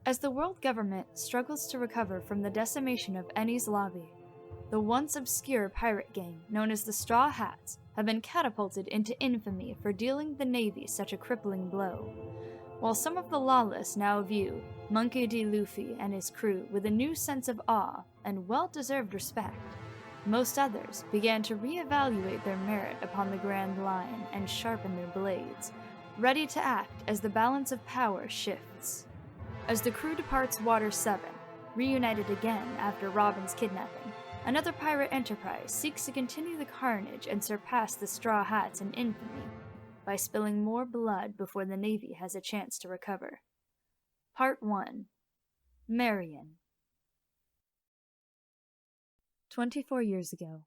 As the world government struggles to recover from the decimation of Eni's lobby, the once obscure pirate gang known as the Straw Hats have been catapulted into infamy for dealing the Navy such a crippling blow. While some of the lawless now view Monkey D. Luffy and his crew with a new sense of awe and well-deserved respect, most others began to reevaluate their merit upon the Grand Line and sharpen their blades, ready to act as the balance of power shifts. As the crew departs Water 7, reunited again after Robin's kidnapping, another pirate enterprise seeks to continue the carnage and surpass the Straw Hats in infamy by spilling more blood before the Navy has a chance to recover. Part 1. Marion. 24 years ago,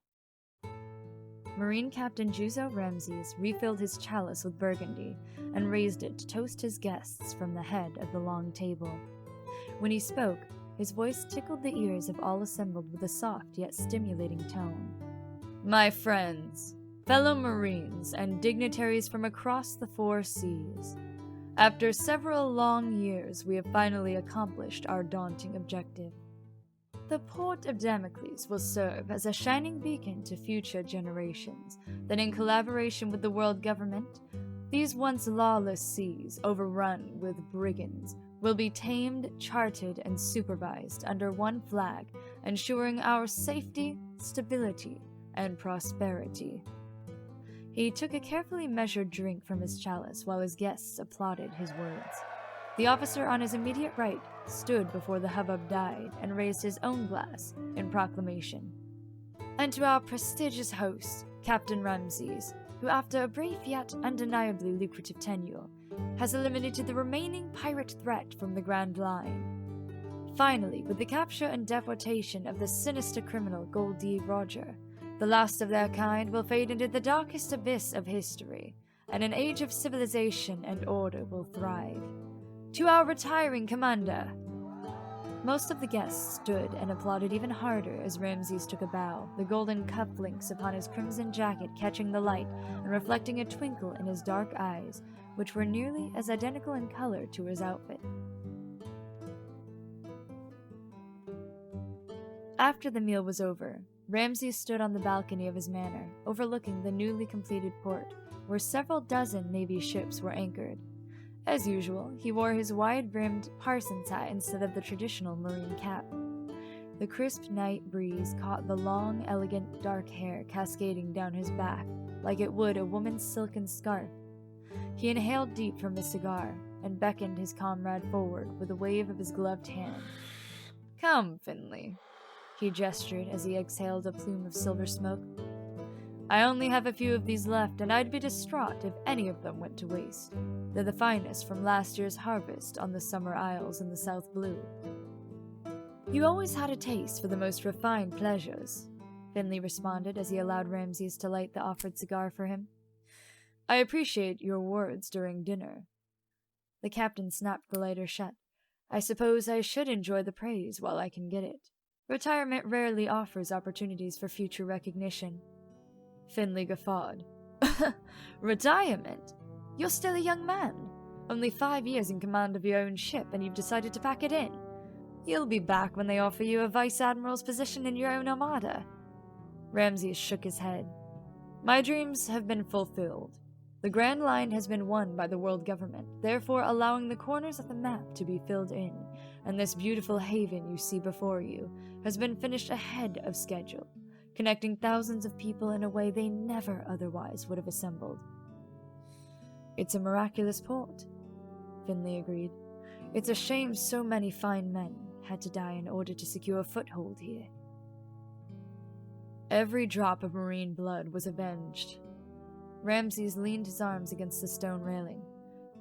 Marine Captain Juzo Rameses refilled his chalice with burgundy and raised it to toast his guests from the head of the long table. When he spoke, his voice tickled the ears of all assembled with a soft yet stimulating tone. My friends, fellow Marines, and dignitaries from across the 4 seas, after several long years we have finally accomplished our daunting objective. The port of Damocles will serve as a shining beacon to future generations that in collaboration with the world government, these once lawless seas overrun with brigands will be tamed, charted, and supervised under one flag, ensuring our safety, stability, and prosperity. He took a carefully measured drink from his chalice while his guests applauded his words. The officer on his immediate right stood before the hubbub died and raised his own glass in proclamation. And to our prestigious host, Captain Rameses, who after a brief yet undeniably lucrative tenure, has eliminated the remaining pirate threat from the Grand Line. Finally, with the capture and deportation of the sinister criminal Goldie Roger, the last of their kind will fade into the darkest abyss of history, and an age of civilization and order will thrive. To our retiring commander! Most of the guests stood and applauded even harder as Rameses took a bow, the golden cufflinks upon his crimson jacket catching the light and reflecting a twinkle in his dark eyes, which were nearly as identical in color to his outfit. After the meal was over, Rameses stood on the balcony of his manor, overlooking the newly completed port, where several dozen Navy ships were anchored. As usual, he wore his wide-brimmed parson's hat instead of the traditional marine cap. The crisp night breeze caught the long, elegant, dark hair cascading down his back, like it would a woman's silken scarf. He inhaled deep from his cigar, and beckoned his comrade forward with a wave of his gloved hand. Come, Finley, he gestured as he exhaled a plume of silver smoke. I only have a few of these left, and I'd be distraught if any of them went to waste. They're the finest from last year's harvest on the summer isles in the South Blue. You always had a taste for the most refined pleasures, Finley responded as he allowed Rameses to light the offered cigar for him. I appreciate your words during dinner. The captain snapped the lighter shut. I suppose I should enjoy the praise while I can get it. Retirement rarely offers opportunities for future recognition. Finley guffawed. Retirement? You're still a young man. Only 5 years in command of your own ship, and you've decided to pack it in. You'll be back when they offer you a vice admiral's position in your own armada. Rameses shook his head. My dreams have been fulfilled. The Grand Line has been won by the world government, therefore allowing the corners of the map to be filled in, and this beautiful haven you see before you has been finished ahead of schedule, connecting thousands of people in a way they never otherwise would have assembled. It's a miraculous port, Finley agreed. It's a shame so many fine men had to die in order to secure a foothold here. Every drop of marine blood was avenged. Rameses leaned his arms against the stone railing.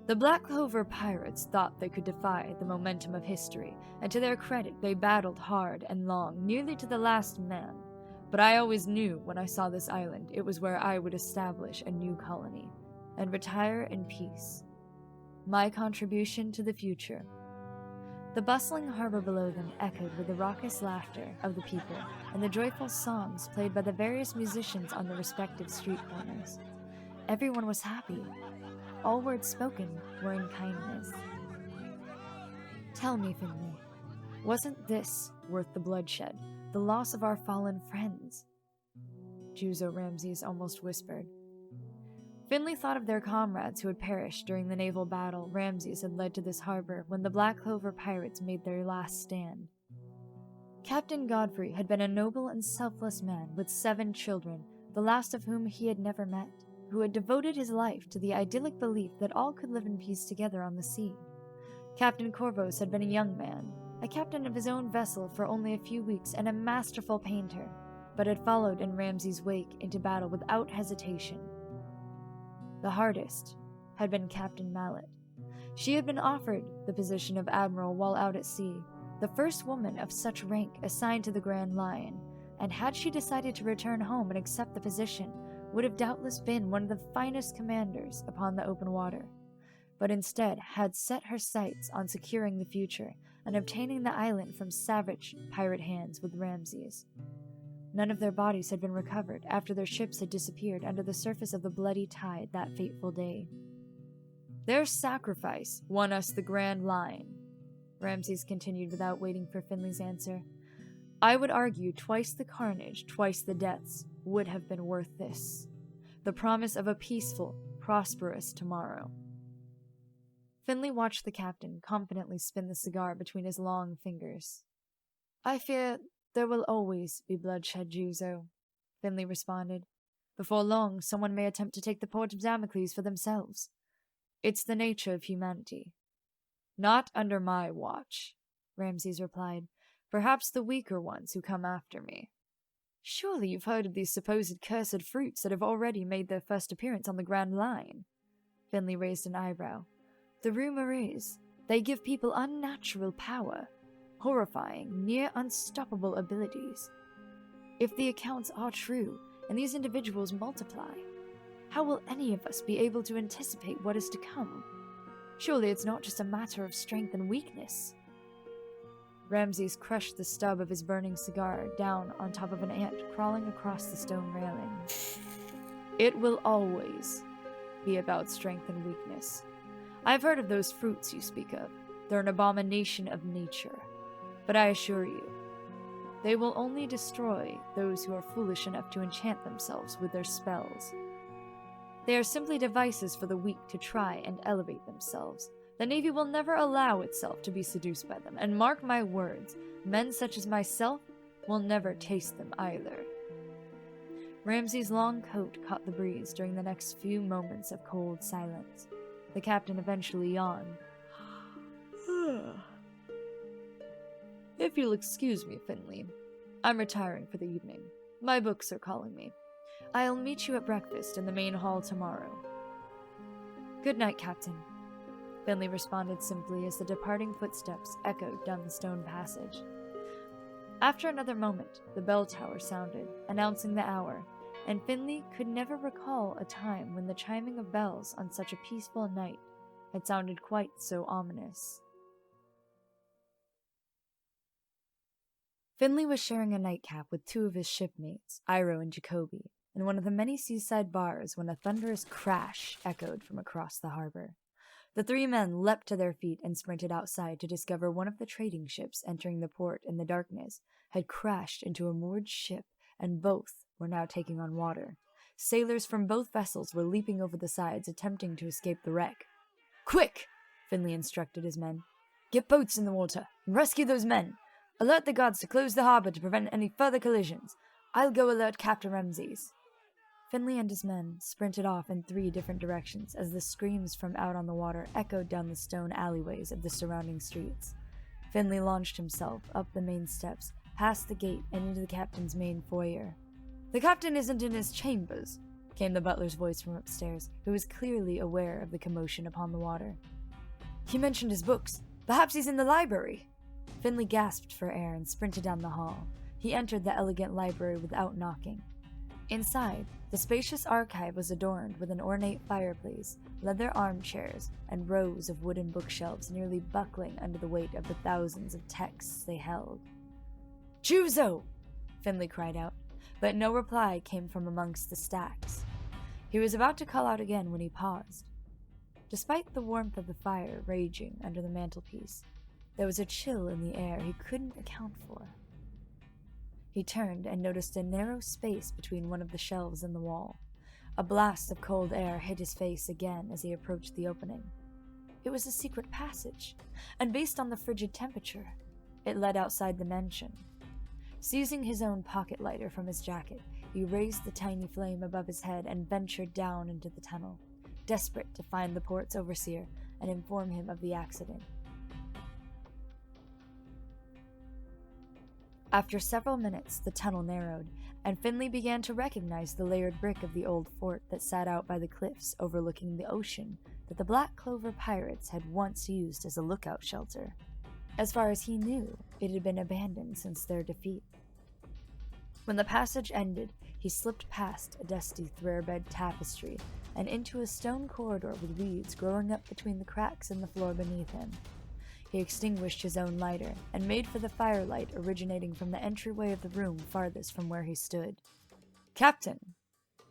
The Black Clover Pirates thought they could defy the momentum of history, and to their credit they battled hard and long, nearly to the last man. But I always knew when I saw this island it was where I would establish a new colony, and retire in peace. My contribution to the future. The bustling harbor below them echoed with the raucous laughter of the people and the joyful songs played by the various musicians on the respective street corners. Everyone was happy. All words spoken were in kindness. Tell me, Finley, wasn't this worth the bloodshed, the loss of our fallen friends? Juzo Rameses almost whispered. Finley thought of their comrades who had perished during the naval battle Rameses had led to this harbor when the Black Clover Pirates made their last stand. Captain Godfrey had been a noble and selfless man with 7 children, the last of whom he had never met, who had devoted his life to the idyllic belief that all could live in peace together on the sea. Captain Corvos had been a young man, a captain of his own vessel for only a few weeks and a masterful painter, but had followed in Ramses' wake into battle without hesitation. The hardest had been Captain Mallet. She had been offered the position of admiral while out at sea, the first woman of such rank assigned to the Grand Line, and had she decided to return home and accept the position, would have doubtless been one of the finest commanders upon the open water, but instead had set her sights on securing the future and obtaining the island from savage pirate hands with Rameses. None of their bodies had been recovered after their ships had disappeared under the surface of the bloody tide that fateful day. Their sacrifice won us the Grand Line, Rameses continued without waiting for Finley's answer. I would argue twice the carnage, twice the deaths, would have been worth this. The promise of a peaceful, prosperous tomorrow. Finley watched the captain confidently spin the cigar between his long fingers. I fear there will always be bloodshed, Juzo, Finley responded. Before long, someone may attempt to take the port of Damocles for themselves. It's the nature of humanity. Not under my watch, Rameses replied. Perhaps the weaker ones who come after me. Surely you've heard of these supposed cursed fruits that have already made their first appearance on the Grand Line? Finley raised an eyebrow. The rumor is, they give people unnatural power, horrifying, near unstoppable abilities. If the accounts are true, and these individuals multiply, how will any of us be able to anticipate what is to come? Surely it's not just a matter of strength and weakness. Rameses crushed the stub of his burning cigar down on top of an ant crawling across the stone railing. It will always be about strength and weakness. I've heard of those fruits you speak of. They're an abomination of nature. But I assure you, they will only destroy those who are foolish enough to enchant themselves with their spells. They are simply devices for the weak to try and elevate themselves. The Navy will never allow itself to be seduced by them, and mark my words, men such as myself will never taste them either. Ramses' long coat caught the breeze during the next few moments of cold silence. The captain eventually yawned. If you'll excuse me, Finley, I'm retiring for the evening. My books are calling me. I'll meet you at breakfast in the main hall tomorrow. Good night, Captain, Finley responded simply as the departing footsteps echoed down the stone passage. After another moment, the bell tower sounded, announcing the hour, and Finley could never recall a time when the chiming of bells on such a peaceful night had sounded quite so ominous. Finley was sharing a nightcap with 2 of his shipmates, Iro and Jacoby, in one of the many seaside bars when a thunderous crash echoed from across the harbor. The 3 men leapt to their feet and sprinted outside to discover one of the trading ships entering the port in the darkness had crashed into a moored ship, and both were now taking on water. Sailors from both vessels were leaping over the sides, attempting to escape the wreck. Quick! Finley instructed his men. Get boats in the water and rescue those men. Alert the guards to close the harbor to prevent any further collisions. I'll go alert Captain Rameses. Finley and his men sprinted off in 3 different directions as the screams from out on the water echoed down the stone alleyways of the surrounding streets. Finley launched himself up the main steps, past the gate, and into the captain's main foyer. The captain isn't in his chambers, came the butler's voice from upstairs, who was clearly aware of the commotion upon the water. He mentioned his books. Perhaps he's in the library. Finley gasped for air and sprinted down the hall. He entered the elegant library without knocking. Inside, the spacious archive was adorned with an ornate fireplace, leather armchairs, and rows of wooden bookshelves nearly buckling under the weight of the thousands of texts they held. Juzo! Finley cried out, but no reply came from amongst the stacks. He was about to call out again when he paused. Despite the warmth of the fire raging under the mantelpiece, There was a chill in the air he couldn't account for. He turned and noticed a narrow space between one of the shelves and the wall. A blast of cold air hit his face again as he approached the opening. It was a secret passage, and based on the frigid temperature, it led outside the mansion. Seizing his own pocket lighter from his jacket, he raised the tiny flame above his head and ventured down into the tunnel, desperate to find the port's overseer and inform him of the accident. After several minutes, the tunnel narrowed, and Finley began to recognize the layered brick of the old fort that sat out by the cliffs overlooking the ocean that the Black Clover Pirates had once used as a lookout shelter. As far as he knew, it had been abandoned since their defeat. When the passage ended, he slipped past a dusty thread-bed tapestry and into a stone corridor with weeds growing up between the cracks in the floor beneath him. He extinguished his own lighter and made for the firelight originating from the entryway of the room farthest from where he stood. "Captain!"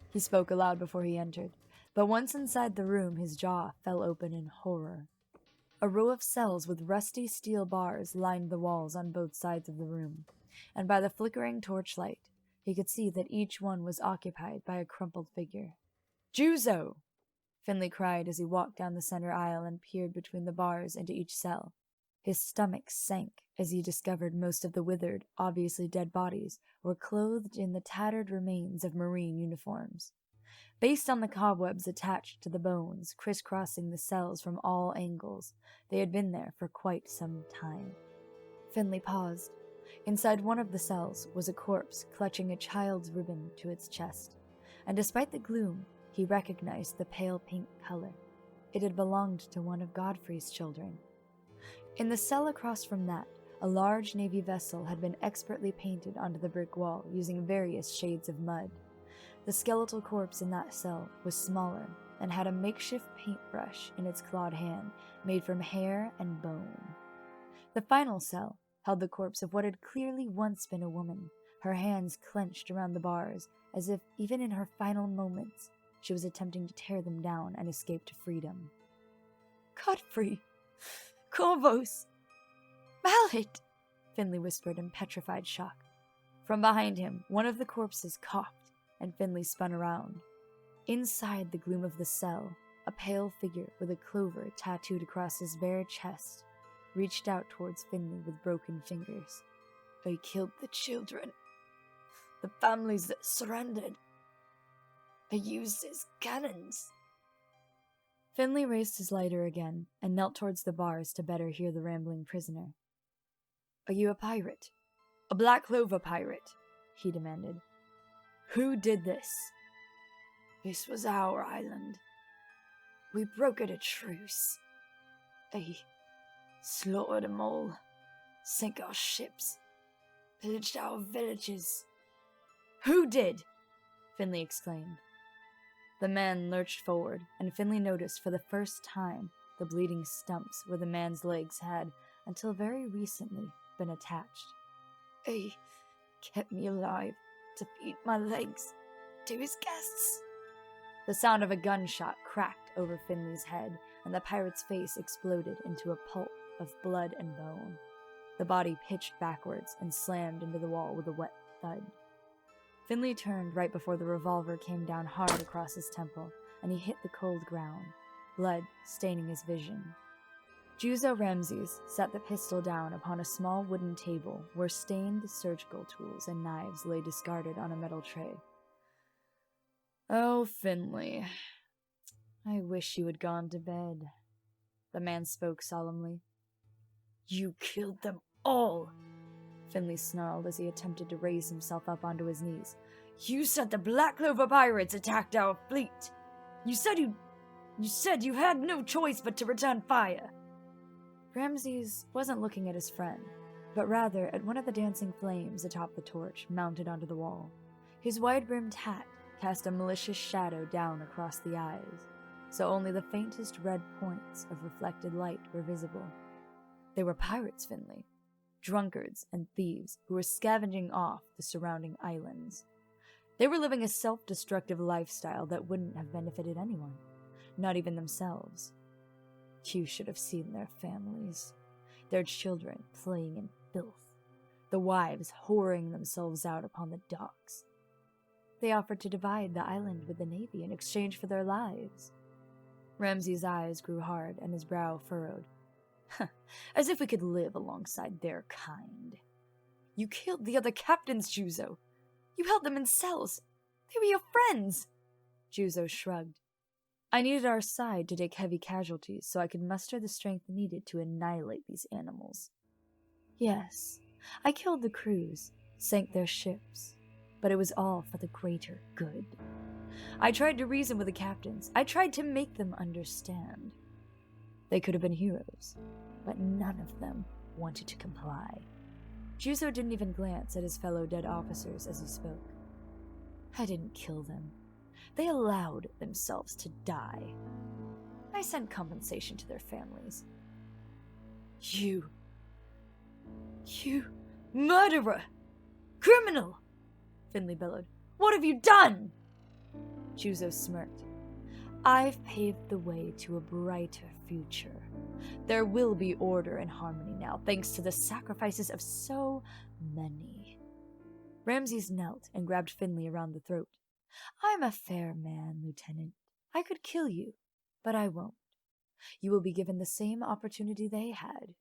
He spoke aloud before he entered, but once inside the room his jaw fell open in horror. A row of cells with rusty steel bars lined the walls on both sides of the room, and by the flickering torchlight, he could see that each one was occupied by a crumpled figure. "Juzo!" Finley cried as he walked down the center aisle and peered between the bars into each cell. His stomach sank as he discovered most of the withered, obviously dead bodies were clothed in the tattered remains of Marine uniforms. Based on the cobwebs attached to the bones, crisscrossing the cells from all angles, they had been there for quite some time. Finley paused. Inside one of the cells was a corpse clutching a child's ribbon to its chest, and despite the gloom, he recognized the pale pink color. It had belonged to one of Godfrey's children. In the cell across from that, a large Navy vessel had been expertly painted onto the brick wall using various shades of mud. The skeletal corpse in that cell was smaller and had a makeshift paintbrush in its clawed hand made from hair and bone. The final cell held the corpse of what had clearly once been a woman, her hands clenched around the bars as if, even in her final moments, she was attempting to tear them down and escape to freedom. "Godfrey! Corvus! Mallet!" Finley whispered in petrified shock. From behind him, one of the corpses coughed, and Finley spun around. Inside the gloom of the cell, a pale figure with a clover tattooed across his bare chest reached out towards Finley with broken fingers. "They killed the children. The families that surrendered. They used as cannons." Finley raised his lighter again and knelt towards the bars to better hear the rambling prisoner. "Are you a pirate? A Black Clover pirate?" he demanded. "Who did this?" "This was our island. We brokered a truce. They slaughtered them all, sank our ships, pillaged our villages." "Who did?" Finley exclaimed. The man lurched forward, and Finley noticed for the first time the bleeding stumps where the man's legs had, until very recently, been attached. "He kept me alive to feed my legs to his guests." The sound of a gunshot cracked over Finley's head, and the pirate's face exploded into a pulp of blood and bone. The body pitched backwards and slammed into the wall with a wet thud. Finley turned right before the revolver came down hard across his temple, and he hit the cold ground, blood staining his vision. Juzo Rameses set the pistol down upon a small wooden table where stained surgical tools and knives lay discarded on a metal tray. "Oh, Finley, I wish you had gone to bed," the man spoke solemnly. "You killed them all," Finley snarled as he attempted to raise himself up onto his knees. "You said the Black Clover Pirates attacked our fleet. You said you had no choice but to return fire." Rameses wasn't looking at his friend, but rather at one of the dancing flames atop the torch mounted onto the wall. His wide-brimmed hat cast a malicious shadow down across the eyes, so only the faintest red points of reflected light were visible. They were pirates, Finley. Drunkards and thieves who were scavenging off the surrounding islands. They were living a self-destructive lifestyle that wouldn't have benefited anyone, not even themselves. You should have seen their families. their children playing in filth, the wives whoring themselves out upon the docks. They offered to divide the island with the Navy in exchange for their lives. Ramses' eyes grew hard and his brow furrowed. As if we could live alongside their kind. You killed the other captains, Juzo. You held them in cells. They were your friends. Juzo shrugged. I needed our side to take heavy casualties so I could muster the strength needed to annihilate these animals. Yes, I killed the crews, sank their ships, but it was all for the greater good. I tried to reason with the captains. I tried to make them understand. They could have been heroes, but none of them wanted to comply. Juzo didn't even glance at his fellow dead officers as he spoke. I didn't kill them. They allowed themselves to die. I sent compensation to their families. You murderer! Criminal! Finley bellowed. What have you done? Juzo smirked. I've paved the way to a brighter future. There will be order and harmony now, thanks to the sacrifices of so many. Rameses knelt and grabbed Finley around the throat. I'm a fair man, Lieutenant. I could kill you, but I won't. You will be given the same opportunity they had.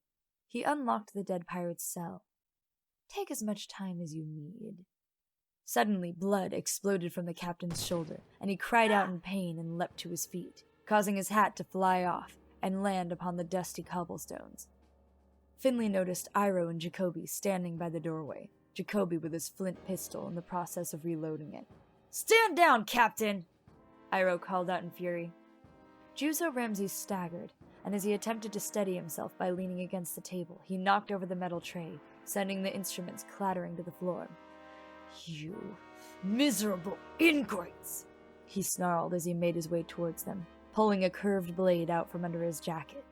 He unlocked the dead pirate's cell. Take as much time as you need. Suddenly, blood exploded from the captain's shoulder, and he cried out in pain and leapt to his feet, causing his hat to fly off and land upon the dusty cobblestones. Finley noticed Iroh and Jacoby standing by the doorway, Jacoby with his flint pistol in the process of reloading it. Stand down, Captain! Iroh called out in fury. Juzo Rameses staggered, and as he attempted to steady himself by leaning against the table, he knocked over the metal tray, sending the instruments clattering to the floor. You miserable ingrates! He snarled as he made his way towards them, pulling a curved blade out from under his jacket.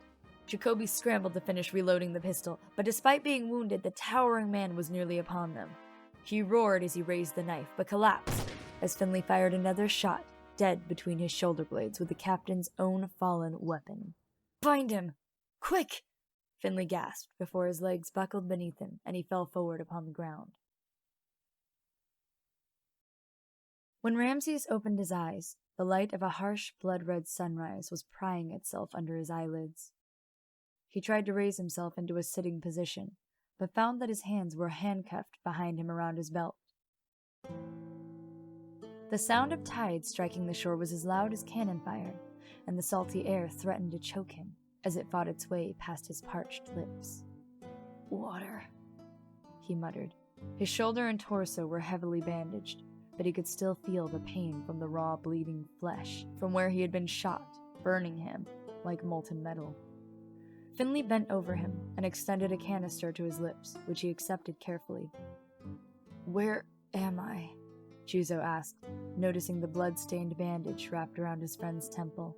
Jacoby scrambled to finish reloading the pistol, but despite being wounded, the towering man was nearly upon them. He roared as he raised the knife, but collapsed as Finley fired another shot, dead between his shoulder blades with the captain's own fallen weapon. Find him! Quick! Finley gasped before his legs buckled beneath him and he fell forward upon the ground. When Rameses opened his eyes, the light of a harsh, blood-red sunrise was prying itself under his eyelids. He tried to raise himself into a sitting position, but found that his hands were handcuffed behind him around his belt. The sound of tides striking the shore was as loud as cannon fire, and the salty air threatened to choke him as it fought its way past his parched lips. Water, he muttered. His shoulder and torso were heavily bandaged, but he could still feel the pain from the raw, bleeding flesh from where he had been shot, burning him like molten metal. Finley bent over him and extended a canister to his lips, which he accepted carefully. Where am I? Juzo asked, noticing the blood-stained bandage wrapped around his friend's temple.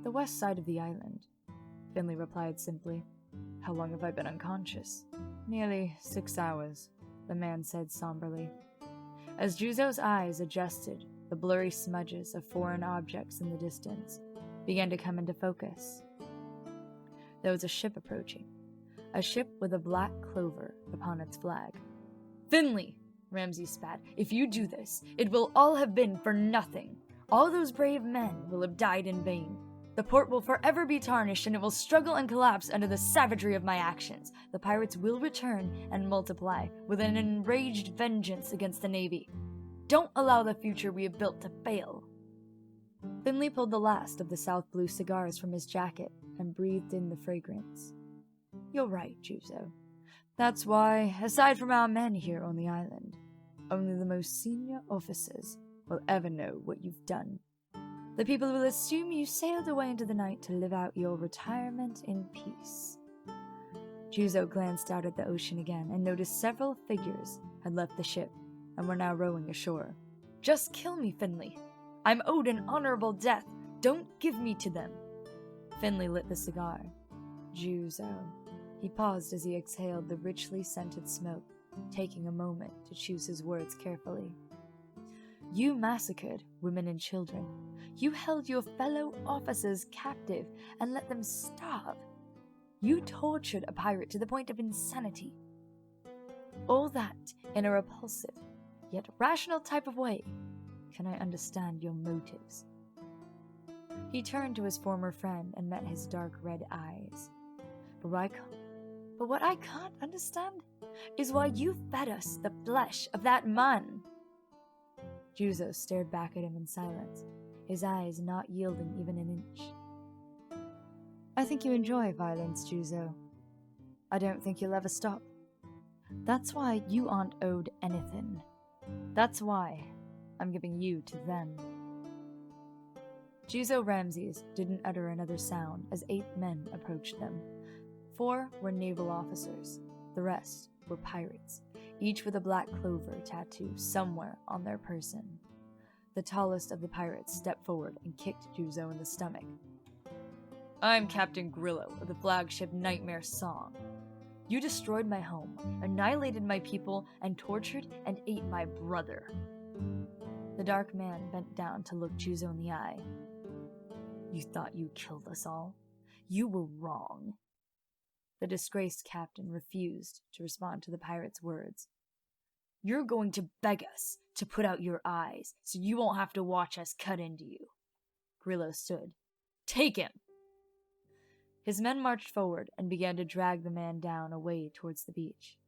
The west side of the island, Finley replied simply. How long have I been unconscious? Nearly 6 hours, the man said somberly. As Juzo's eyes adjusted, the blurry smudges of foreign objects in the distance began to come into focus. There was a ship approaching, a ship with a black clover upon its flag. Finley, Rameses spat, if you do this, it will all have been for nothing. All those brave men will have died in vain. The port will forever be tarnished, and it will struggle and collapse under the savagery of my actions. The pirates will return and multiply with an enraged vengeance against the Navy. Don't allow the future we have built to fail. Finley pulled the last of the South Blue cigars from his jacket and breathed in the fragrance. You're right, Juzo. That's why, aside from our men here on the island, only the most senior officers will ever know what you've done. The people will assume you sailed away into the night to live out your retirement in peace. Juzo glanced out at the ocean again and noticed several figures had left the ship and were now rowing ashore. Just kill me, Finley. I'm owed an honorable death. Don't give me to them. Finley lit the cigar. Juzo. He paused as he exhaled the richly scented smoke, taking a moment to choose his words carefully. You massacred women and children. You held your fellow officers captive and let them starve. You tortured a pirate to the point of insanity. All that in a repulsive, yet rational type of way. Can I understand your motives? He turned to his former friend and met his dark red eyes. But what I can't understand is why you fed us the flesh of that man. Juzo stared back at him in silence, his eyes not yielding even an inch. I think you enjoy violence, Juzo. I don't think you'll ever stop. That's why you aren't owed anything. That's why I'm giving you to them. Juzo Rameses didn't utter another sound as 8 men approached them. 4 were naval officers. The rest were pirates, each with a black clover tattoo somewhere on their person. The tallest of the pirates stepped forward and kicked Juzo in the stomach. I'm Captain Grillo of the flagship Nightmare Song. You destroyed my home, annihilated my people, and tortured and ate my brother. The dark man bent down to look Juzo in the eye. You thought you killed us all? You were wrong. The disgraced captain refused to respond to the pirate's words. You're going to beg us to put out your eyes so you won't have to watch us cut into you. Grillo stood. Take him! His men marched forward and began to drag the man down away towards the beach.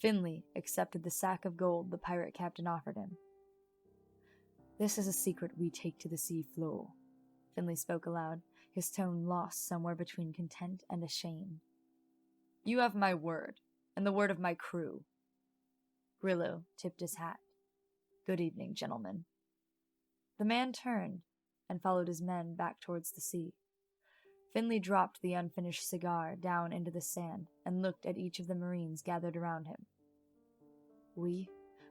Finley accepted the sack of gold the pirate captain offered him. This is a secret we take to the sea floor. Finley spoke aloud, his tone lost somewhere between content and ashamed. You have my word, and the word of my crew. Grillo tipped his hat. Good evening, gentlemen. The man turned and followed his men back towards the sea. Finley dropped the unfinished cigar down into the sand and looked at each of the Marines gathered around him. We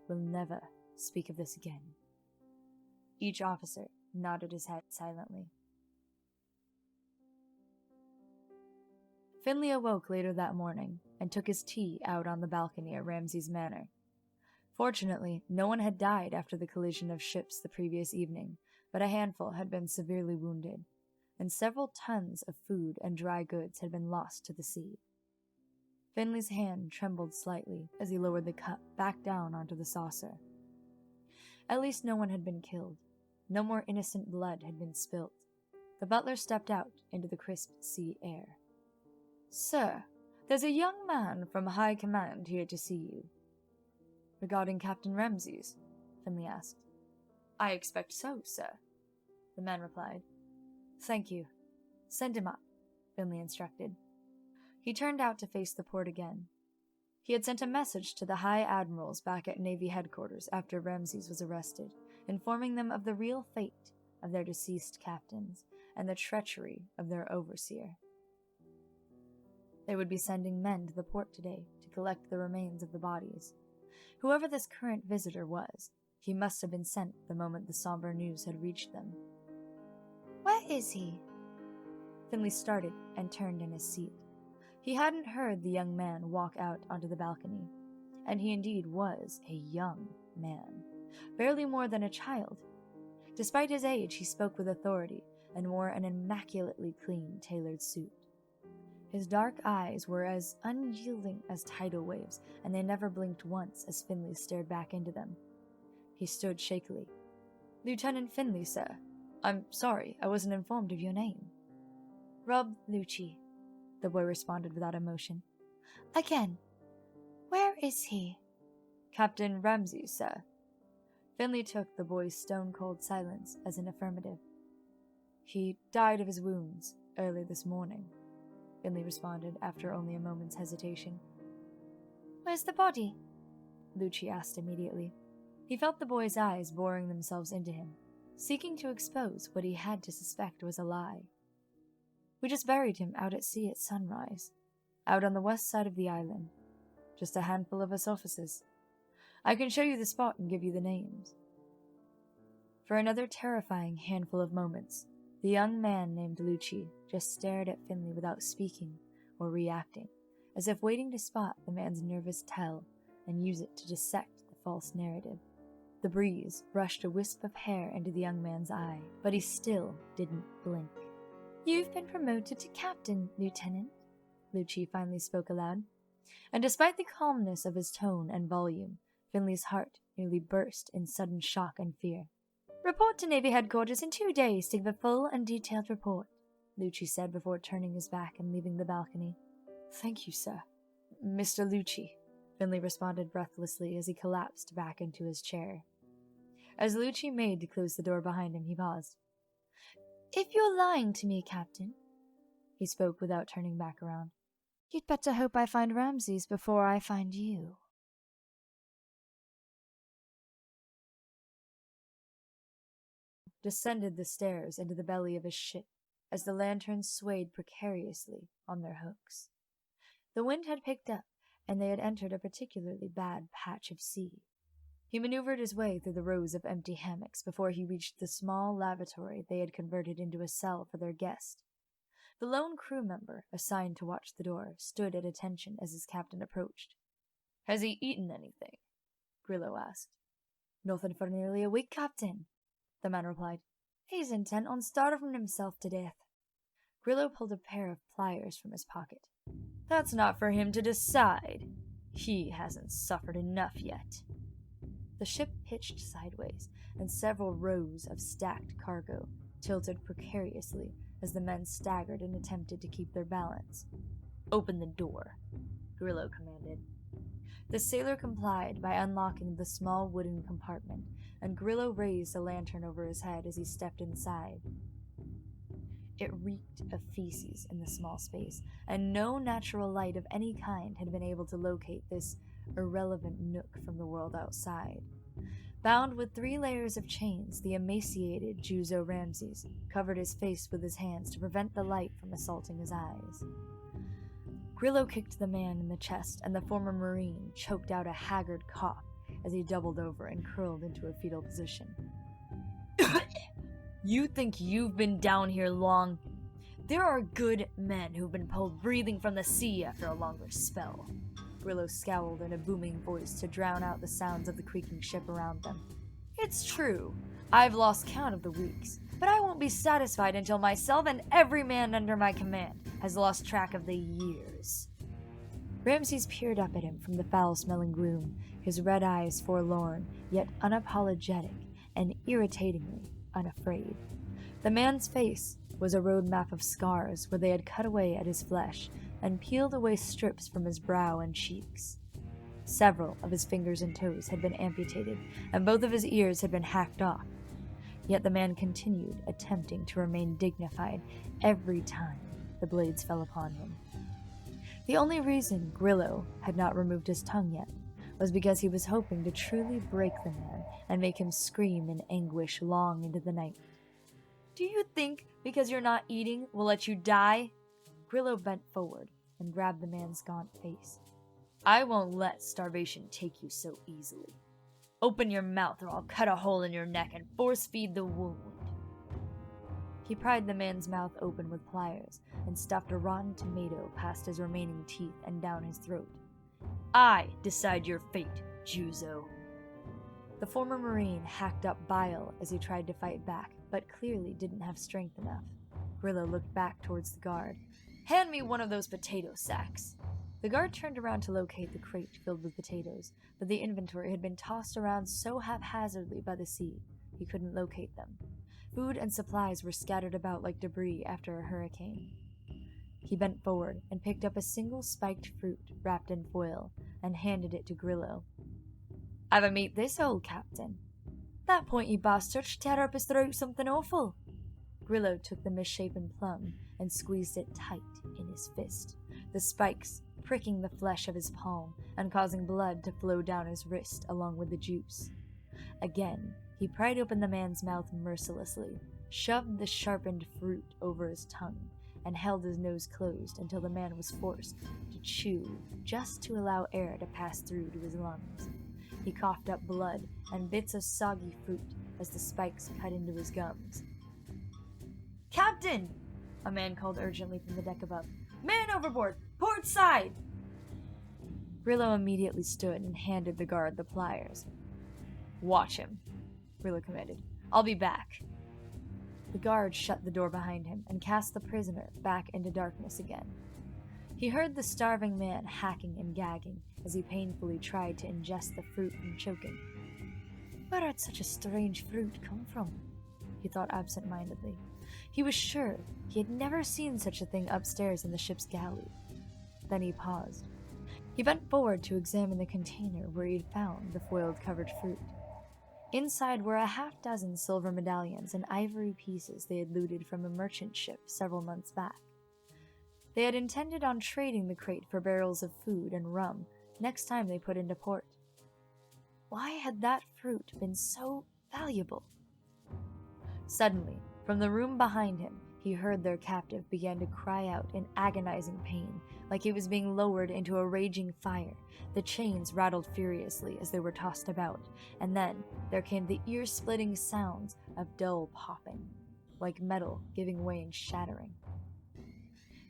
will never speak of this again. Each officer nodded his head silently. Finley awoke later that morning and took his tea out on the balcony at Ramses Manor. Fortunately, no one had died after the collision of ships the previous evening, but a handful had been severely wounded, and several tons of food and dry goods had been lost to the sea. Finley's hand trembled slightly as he lowered the cup back down onto the saucer. At least no one had been killed. No more innocent blood had been spilt. The butler stepped out into the crisp sea air. Sir, there's a young man from high command here to see you. Regarding Captain Rameses? Finley asked. I expect so, sir, the man replied. Thank you. Send him up, Finley instructed. He turned out to face the port again. He had sent a message to the High Admirals back at Navy headquarters after Rameses was arrested, informing them of the real fate of their deceased captains and the treachery of their overseer. They would be sending men to the port today to collect the remains of the bodies. Whoever this current visitor was, he must have been sent the moment the somber news had reached them. Where is he? Finley started and turned in his seat. He hadn't heard the young man walk out onto the balcony, and he indeed was a young man, barely more than a child. Despite his age, he spoke with authority and wore an immaculately clean, tailored suit. His dark eyes were as unyielding as tidal waves, and they never blinked once as Finley stared back into them. He stood shakily. Lieutenant Finley, sir. I'm sorry, I wasn't informed of your name. Rob Lucci, the boy responded without emotion. Again, where is he? Captain Rameses, sir. Finley took the boy's stone-cold silence as an affirmative. He died of his wounds early this morning, Finley responded after only a moment's hesitation. Where's the body? Lucci asked immediately. He felt the boy's eyes boring themselves into him, seeking to expose what he had to suspect was a lie. We just buried him out at sea at sunrise, out on the west side of the island. Just a handful of us officers. I can show you the spot and give you the names. For another terrifying handful of moments, the young man named Lucci just stared at Finley without speaking or reacting, as if waiting to spot the man's nervous tell and use it to dissect the false narrative. The breeze brushed a wisp of hair into the young man's eye, but he still didn't blink. You've been promoted to captain, Lieutenant, Lucci finally spoke aloud. And despite the calmness of his tone and volume, Finley's heart nearly burst in sudden shock and fear. "Report to Navy Headquarters in 2 days to give a full and detailed report," Lucci said before turning his back and leaving the balcony. "Thank you, sir. Mr. Lucci," Finley responded breathlessly as he collapsed back into his chair. As Lucci made to close the door behind him, he paused. "If you're lying to me, Captain," he spoke without turning back around, "you'd better hope I find Rameses before I find you." Descended the stairs into the belly of his ship as the lanterns swayed precariously on their hooks. The wind had picked up, and they had entered a particularly bad patch of sea. He maneuvered his way through the rows of empty hammocks before he reached the small lavatory they had converted into a cell for their guest. The lone crew member, assigned to watch the door, stood at attention as his captain approached. "Has he eaten anything?" Grillo asked. "Nothing for nearly a week, Captain," the man replied. "He's intent on starving himself to death." Grillo pulled a pair of pliers from his pocket. "That's not for him to decide. He hasn't suffered enough yet." The ship pitched sideways, and several rows of stacked cargo tilted precariously as the men staggered and attempted to keep their balance. "Open the door," Grillo commanded. The sailor complied by unlocking the small wooden compartment, and Grillo raised a lantern over his head as he stepped inside. It reeked of feces in the small space, and no natural light of any kind had been able to locate this irrelevant nook from the world outside. Bound with 3 layers of chains, the emaciated Juzo Rameses covered his face with his hands to prevent the light from assaulting his eyes. Grillo kicked the man in the chest, and the former Marine choked out a haggard cough as he doubled over and curled into a fetal position. "You think you've been down here long? There are good men who've been pulled breathing from the sea after a longer spell." Grillo scowled in a booming voice to drown out the sounds of the creaking ship around them. "It's true, I've lost count of the weeks, but I won't be satisfied until myself and every man under my command has lost track of the years." Rameses peered up at him from the foul-smelling gloom, his red eyes forlorn, yet unapologetic and irritatingly unafraid. The man's face was a roadmap of scars where they had cut away at his flesh and peeled away strips from his brow and cheeks. Several of his fingers and toes had been amputated, and both of his ears had been hacked off. Yet the man continued, attempting to remain dignified every time the blades fell upon him. The only reason Grillo had not removed his tongue yet was because he was hoping to truly break the man and make him scream in anguish long into the night. "Do you think because you're not eating we'll let you die?" Grillo bent forward and grabbed the man's gaunt face. "I won't let starvation take you so easily. Open your mouth or I'll cut a hole in your neck and force-feed the wound." He pried the man's mouth open with pliers and stuffed a rotten tomato past his remaining teeth and down his throat. "I decide your fate, Juzo." The former Marine hacked up bile as he tried to fight back, but clearly didn't have strength enough. Grillo looked back towards the guard. "Hand me one of those potato sacks." The guard turned around to locate the crate filled with potatoes, but the inventory had been tossed around so haphazardly by the sea, he couldn't locate them. Food and supplies were scattered about like debris after a hurricane. He bent forward and picked up a single spiked fruit wrapped in foil and handed it to Grillo. "Have a meat this old, Captain. That pointy bastard should tear up his throat something awful." Grillo took the misshapen plum and squeezed it tight in his fist, the spikes pricking the flesh of his palm and causing blood to flow down his wrist along with the juice. Again, he pried open the man's mouth mercilessly, shoved the sharpened fruit over his tongue, and held his nose closed until the man was forced to chew just to allow air to pass through to his lungs. He coughed up blood and bits of soggy fruit as the spikes cut into his gums. "Captain!" a man called urgently from the deck above. "Man overboard! Port side!" Grillo immediately stood and handed the guard the pliers. "Watch him," Grillo commanded. "I'll be back." The guard shut the door behind him and cast the prisoner back into darkness again. He heard the starving man hacking and gagging as he painfully tried to ingest the fruit and choking. Where had such a strange fruit come from? He thought absent-mindedly. He was sure he had never seen such a thing upstairs in the ship's galley. Then he paused. He bent forward to examine the container where he had found the foiled-covered fruit. Inside were a half-dozen silver medallions and ivory pieces they had looted from a merchant ship several months back. They had intended on trading the crate for barrels of food and rum next time they put into port. Why had that fruit been so valuable? Suddenly, from the room behind him, he heard their captive begin to cry out in agonizing pain, like he was being lowered into a raging fire. The chains rattled furiously as they were tossed about, and then there came the ear-splitting sounds of dull popping, like metal giving way and shattering.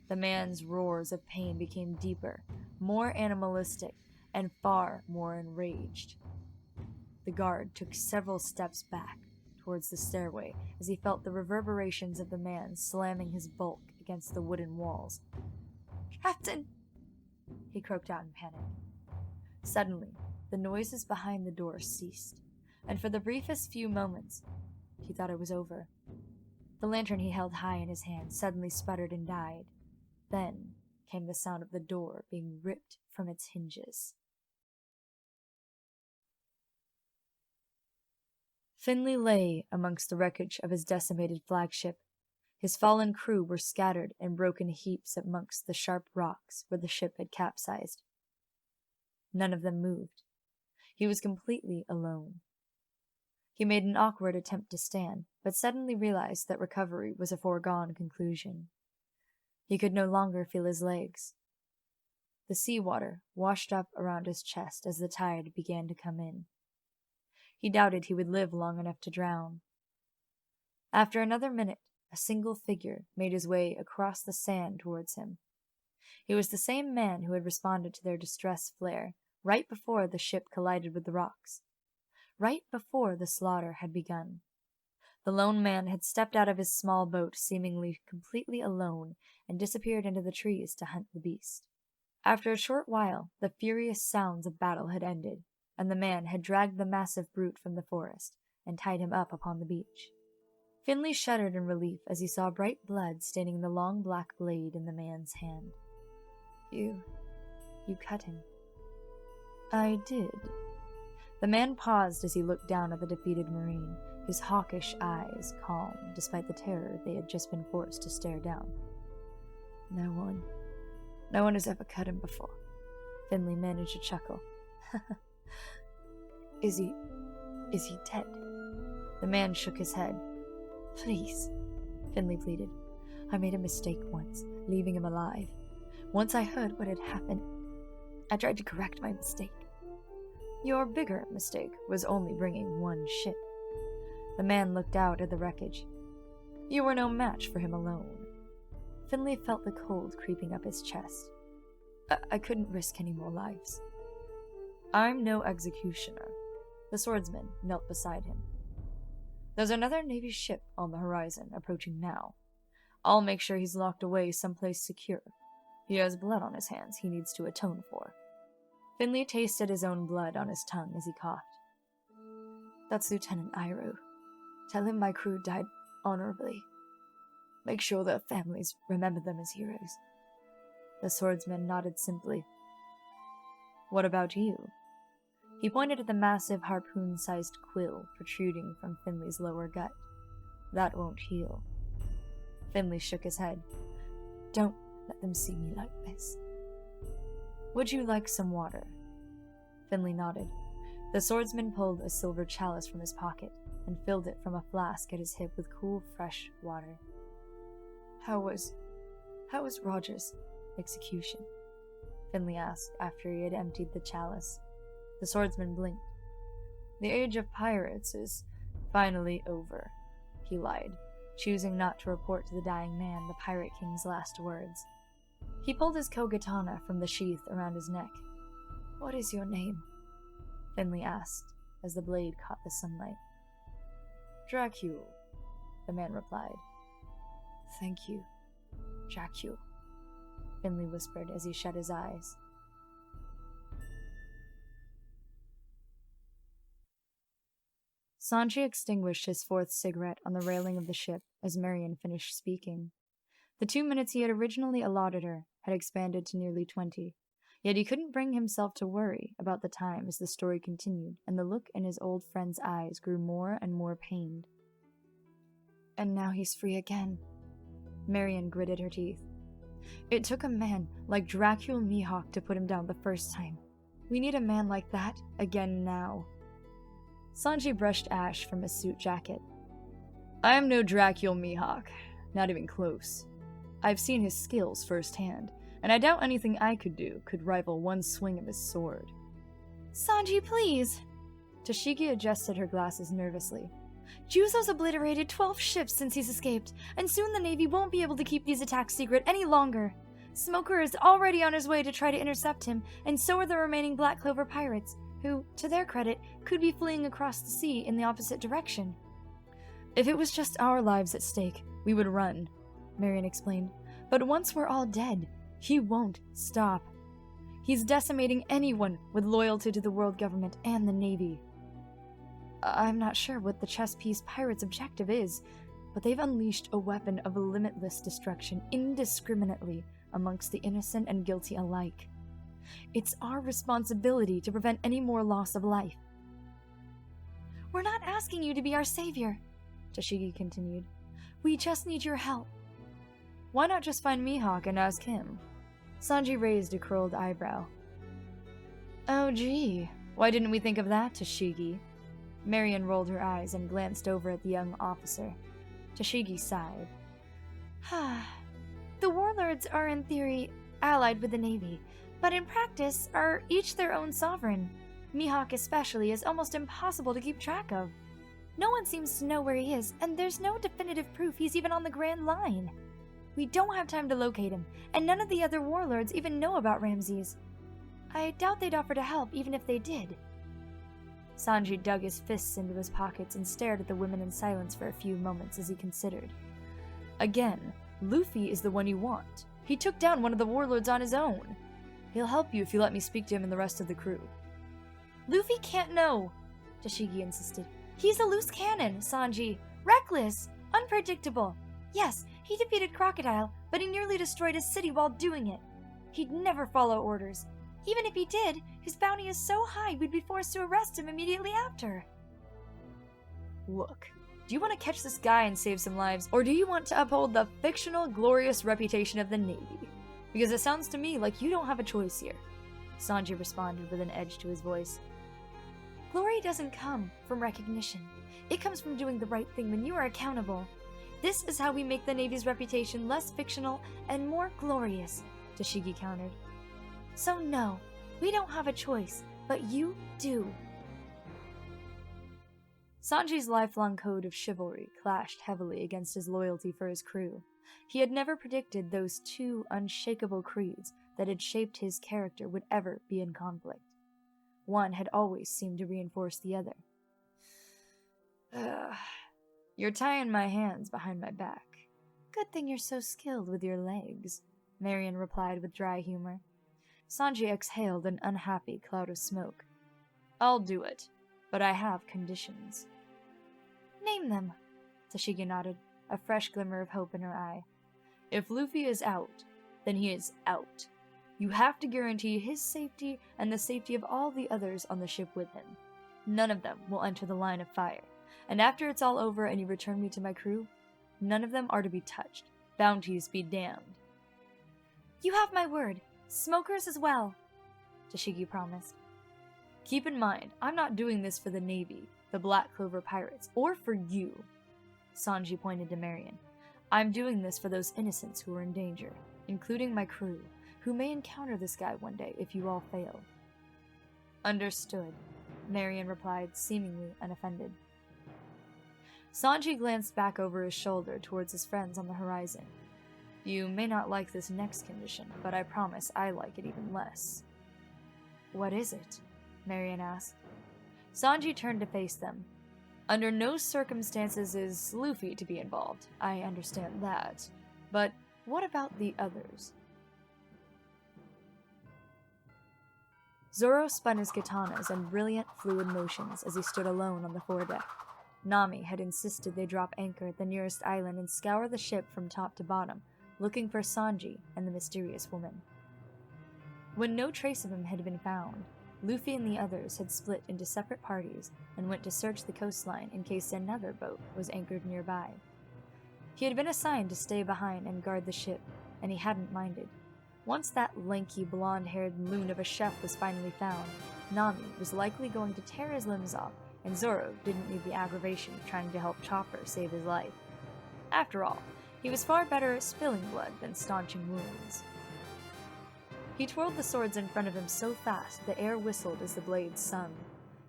The man's roars of pain became deeper, more animalistic, and far more enraged. The guard took several steps back towards the stairway as he felt the reverberations of the man slamming his bulk against the wooden walls. "Captain!" he croaked out in panic. Suddenly, the noises behind the door ceased, and for the briefest few moments, he thought it was over. The lantern he held high in his hand suddenly sputtered and died. Then came the sound of the door being ripped from its hinges. Finley lay amongst the wreckage of his decimated flagship. His fallen crew were scattered in broken heaps amongst the sharp rocks where the ship had capsized. None of them moved. He was completely alone. He made an awkward attempt to stand, but suddenly realized that recovery was a foregone conclusion. He could no longer feel his legs. The seawater washed up around his chest as the tide began to come in. He doubted he would live long enough to drown. After another minute, a single figure made his way across the sand towards him. He was the same man who had responded to their distress flare right before the ship collided with the rocks, right before the slaughter had begun. The lone man had stepped out of his small boat seemingly completely alone and disappeared into the trees to hunt the beast. After a short while, the furious sounds of battle had ended, and the man had dragged the massive brute from the forest and tied him up upon the beach. Finley shuddered in relief as he saw bright blood staining the long black blade in the man's hand. You cut him." "I did." The man paused as he looked down at the defeated Marine, his hawkish eyes calm despite the terror they had just been forced to stare down. No one has ever cut him before." Finley managed to chuckle. Is he dead?" The man shook his head. "Please," Finley pleaded. "I made a mistake once, leaving him alive. Once I heard what had happened, I tried to correct my mistake." "Your bigger mistake was only bringing one ship." The man looked out at the wreckage. "You were no match for him alone." Finley felt the cold creeping up his chest. I couldn't risk any more lives." "I'm no executioner." The swordsman knelt beside him. "There's another Navy ship on the horizon approaching now. I'll make sure he's locked away someplace secure. He has blood on his hands he needs to atone for." Finley tasted his own blood on his tongue as he coughed. "That's Lieutenant Iroh. Tell him my crew died honorably. Make sure their families remember them as heroes." The swordsman nodded simply. "What about you?" He pointed at the massive harpoon-sized quill protruding from Finley's lower gut. "That won't heal." Finley shook his head. "Don't let them see me like this." "Would you like some water?" Finley nodded. The swordsman pulled a silver chalice from his pocket and filled it from a flask at his hip with cool, fresh water. How was Roger's execution?" Finley asked after he had emptied the chalice. The swordsman blinked. "The age of pirates is finally over," he lied, choosing not to report to the dying man the Pirate King's last words. He pulled his kogatana from the sheath around his neck. "What is your name?" Finley asked, as the blade caught the sunlight. "Dracule," the man replied. "Thank you, Dracule." Finley whispered as he shut his eyes. Sanji extinguished his fourth cigarette on the railing of the ship as Marion finished speaking. The 2 minutes he had originally allotted her had expanded to nearly 20, yet he couldn't bring himself to worry about the time as the story continued, and the look in his old friend's eyes grew more and more pained. And now he's free again. Marion gritted her teeth. It took a man like Dracul Mihawk to put him down the first time. We need a man like that again now. Sanji brushed ash from his suit jacket. I am no Dracul Mihawk, not even close. I've seen his skills firsthand, and I doubt anything I could do could rival one swing of his sword. Sanji, please! Tashigi adjusted her glasses nervously. Juzo's obliterated 12 ships since he's escaped, and soon the Navy won't be able to keep these attacks secret any longer. Smoker is already on his way to try to intercept him, and so are the remaining Black Clover Pirates, who, to their credit, could be fleeing across the sea in the opposite direction. If it was just our lives at stake, we would run, Marion explained. But once we're all dead, he won't stop. He's decimating anyone with loyalty to the world government and the Navy. I'm not sure what the chess piece pirates' objective is, but they've unleashed a weapon of limitless destruction indiscriminately amongst the innocent and guilty alike. It's our responsibility to prevent any more loss of life. We're not asking you to be our savior, Tashigi continued. We just need your help. Why not just find Mihawk and ask him? Sanji raised a curled eyebrow. Oh gee, why didn't we think of that, Tashigi? Marion rolled her eyes and glanced over at the young officer. Tashigi sighed. The warlords are in theory allied with the Navy, but in practice are each their own sovereign. Mihawk especially is almost impossible to keep track of. No one seems to know where he is, and there's no definitive proof he's even on the Grand Line. We don't have time to locate him, and none of the other warlords even know about Rameses. I doubt they'd offer to help even if they did. Sanji dug his fists into his pockets and stared at the women in silence for a few moments as he considered. Again, Luffy is the one you want. He took down one of the warlords on his own. He'll help you if you let me speak to him and the rest of the crew. Luffy can't know, Tashigi insisted. He's a loose cannon, Sanji. Reckless. Unpredictable. Yes, he defeated Crocodile, but he nearly destroyed his city while doing it. He'd never follow orders. Even if he did, his bounty is so high we'd be forced to arrest him immediately after. Look, do you want to catch this guy and save some lives, or do you want to uphold the fictional, glorious reputation of the Navy? Because it sounds to me like you don't have a choice here. Sanji responded with an edge to his voice. Glory doesn't come from recognition. It comes from doing the right thing when you are accountable. This is how we make the Navy's reputation less fictional and more glorious, Tashigi countered. So no, we don't have a choice, but you do. Sanji's lifelong code of chivalry clashed heavily against his loyalty for his crew. He had never predicted those two unshakable creeds that had shaped his character would ever be in conflict. One had always seemed to reinforce the other. You're tying my hands behind my back. Good thing you're so skilled with your legs, Marion replied with dry humor. Sanji exhaled an unhappy cloud of smoke. I'll do it, but I have conditions. Name them, Tashigi nodded, a fresh glimmer of hope in her eye. If Luffy is out, then he is out. You have to guarantee his safety and the safety of all the others on the ship with him. None of them will enter the line of fire, and after it's all over and you return me to my crew, none of them are to be touched. Bounties be damned. You have my word. Smokers as well, Tashigi promised. Keep in mind, I'm not doing this for the Navy, the Black Clover Pirates, or for you. Sanji pointed to Marion. I'm doing this for those innocents who are in danger, including my crew, who may encounter this guy one day if you all fail. Understood, Marion replied, seemingly unoffended. Sanji glanced back over his shoulder towards his friends on the horizon. You may not like this next condition, but I promise I like it even less. What is it? Marion asked. Sanji turned to face them. Under no circumstances is Luffy to be involved. I understand that. But what about the others? Zoro spun his katanas in brilliant fluid motions as he stood alone on the foredeck. Nami had insisted they drop anchor at the nearest island and scour the ship from top to bottom, looking for Sanji and the mysterious woman. When no trace of him had been found, Luffy and the others had split into separate parties and went to search the coastline in case another boat was anchored nearby. He had been assigned to stay behind and guard the ship, and he hadn't minded. Once that lanky, blonde-haired loon of a chef was finally found, Nami was likely going to tear his limbs off, and Zoro didn't need the aggravation of trying to help Chopper save his life. After all, he was far better at spilling blood than staunching wounds. He twirled the swords in front of him so fast the air whistled as the blades sung.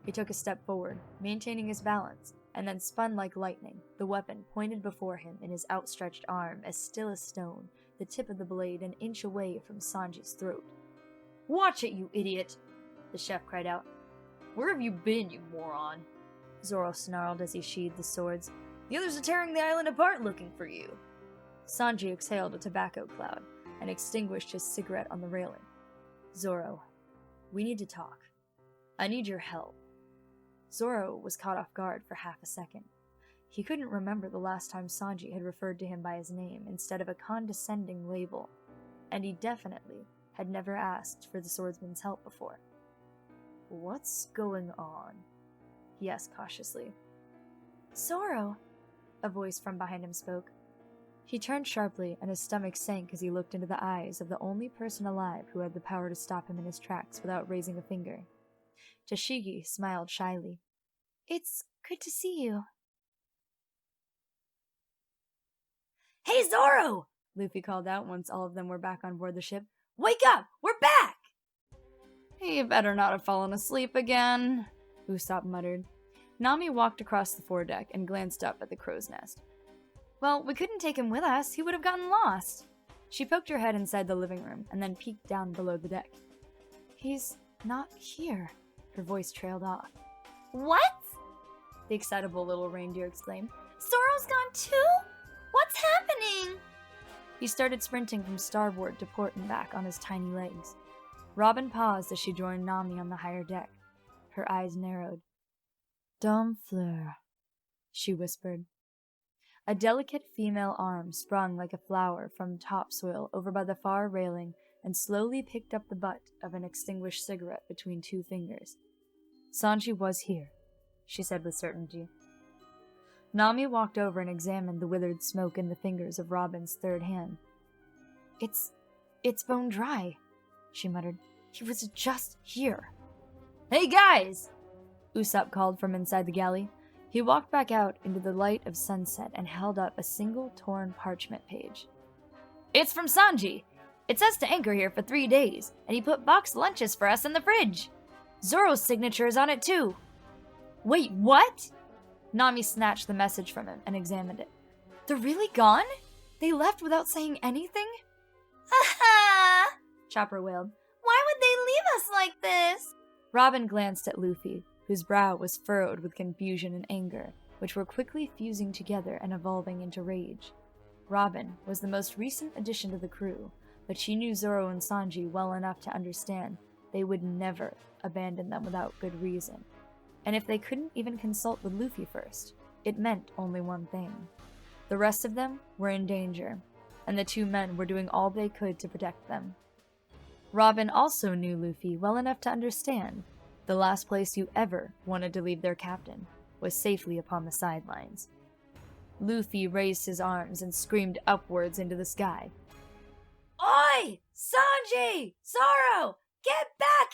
He took a step forward, maintaining his balance, and then spun like lightning, the weapon pointed before him in his outstretched arm, as still as stone, the tip of the blade an inch away from Sanji's throat. "Watch it, you idiot!" the chef cried out. "Where have you been, you moron?" Zoro snarled as he sheathed the swords. "The others are tearing the island apart looking for you." Sanji exhaled a tobacco cloud and extinguished his cigarette on the railing. "Zoro, we need to talk. I need your help." Zoro was caught off guard for half a second. He couldn't remember the last time Sanji had referred to him by his name instead of a condescending label, and he definitely had never asked for the swordsman's help before. "What's going on?" he asked cautiously. "Zoro," a voice from behind him spoke. He turned sharply, and his stomach sank as he looked into the eyes of the only person alive who had the power to stop him in his tracks without raising a finger. Tashigi smiled shyly. "It's good to see you." "Hey, Zoro!" Luffy called out once all of them were back on board the ship. "Wake up! We're back!" "You better not have fallen asleep again," Usopp muttered. Nami walked across the foredeck and glanced up at the crow's nest. "Well, we couldn't take him with us. He would have gotten lost." She poked her head inside the living room and then peeked down below the deck. "He's not here." Her voice trailed off. "What?" the excitable little reindeer exclaimed. "Zoro's gone too? What's happening?" He started sprinting from starboard to port and back on his tiny legs. Robin paused as she joined Nami on the higher deck. Her eyes narrowed. "Dame Fleur," she whispered. A delicate female arm sprung like a flower from topsoil over by the far railing and slowly picked up the butt of an extinguished cigarette between two fingers. "Sanji was here," she said with certainty. Nami walked over and examined the withered smoke in the fingers of Robin's third hand. It's bone dry," she muttered. "He was just here." "Hey guys!" Usopp called from inside the galley. He walked back out into the light of sunset and held up a single torn parchment page. "It's from Sanji. It says to anchor here for 3 days, and he put boxed lunches for us in the fridge. Zoro's signature is on it too." "Wait, what?" Nami snatched the message from him and examined it. "They're really gone? They left without saying anything?" "Ha ha!" Chopper wailed. "Why would they leave us like this?" Robin glanced at Luffy, whose brow was furrowed with confusion and anger, which were quickly fusing together and evolving into rage. Robin was the most recent addition to the crew, but she knew Zoro and Sanji well enough to understand they would never abandon them without good reason. And if they couldn't even consult with Luffy first, it meant only one thing. The rest of them were in danger, and the two men were doing all they could to protect them. Robin also knew Luffy well enough to understand the last place you ever wanted to leave their captain was safely upon the sidelines. Luffy raised his arms and screamed upwards into the sky. "Oi! Sanji! Zoro! Get back